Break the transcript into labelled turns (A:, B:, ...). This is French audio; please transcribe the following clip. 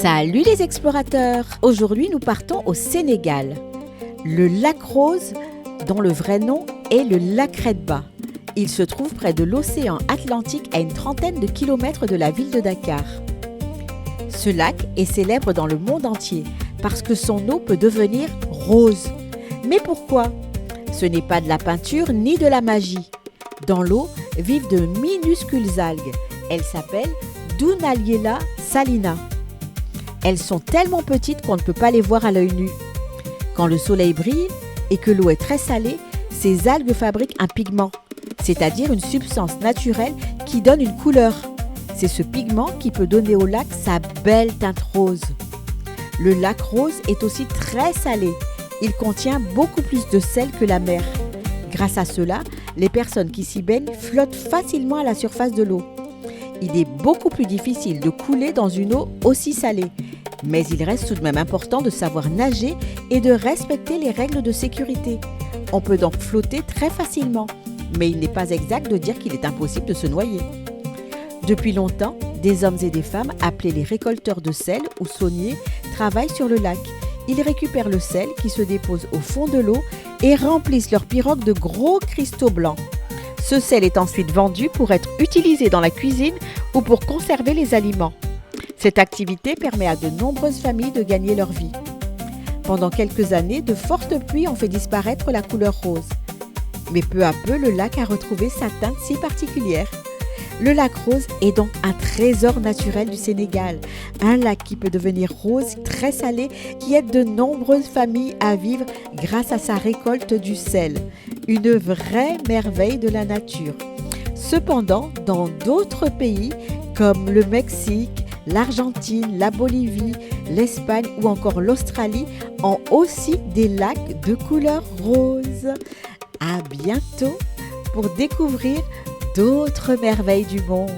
A: Salut les explorateurs! Aujourd'hui nous partons au Sénégal. Le lac Rose, dont le vrai nom est le lac Redba. Il se trouve près de l'océan Atlantique à une trentaine de kilomètres de la ville de Dakar. Ce lac est célèbre dans le monde entier parce que son eau peut devenir rose. Mais pourquoi? Ce n'est pas de la peinture ni de la magie. Dans l'eau vivent de minuscules algues. Elles s'appellent Dunaliella salina. Elles sont tellement petites qu'on ne peut pas les voir à l'œil nu. Quand le soleil brille et que l'eau est très salée, ces algues fabriquent un pigment, c'est-à-dire une substance naturelle qui donne une couleur. C'est ce pigment qui peut donner au lac sa belle teinte rose. Le lac Rose est aussi très salé. Il contient beaucoup plus de sel que la mer. Grâce à cela, les personnes qui s'y baignent flottent facilement à la surface de l'eau. Il est beaucoup plus difficile de couler dans une eau aussi salée, mais il reste tout de même important de savoir nager et de respecter les règles de sécurité. On peut donc flotter très facilement, mais il n'est pas exact de dire qu'il est impossible de se noyer. Depuis longtemps, des hommes et des femmes, appelés les récolteurs de sel ou sauniers, travaillent sur le lac. Ils récupèrent le sel qui se dépose au fond de l'eau et remplissent leurs pirogues de gros cristaux blancs. Ce sel est ensuite vendu pour être utilisé dans la cuisine ou pour conserver les aliments. Cette activité permet à de nombreuses familles de gagner leur vie. Pendant quelques années, de fortes pluies ont fait disparaître la couleur rose. Mais peu à peu, le lac a retrouvé sa teinte si particulière. Le lac Rose est donc un trésor naturel du Sénégal, un lac qui peut devenir rose, très salé, qui aide de nombreuses familles à vivre grâce à sa récolte du sel. Une vraie merveille de la nature. Cependant, dans d'autres pays comme le Mexique, l'Argentine, la Bolivie, l'Espagne ou encore l'Australie ont aussi des lacs de couleur rose. À bientôt pour découvrir d'autres merveilles du monde.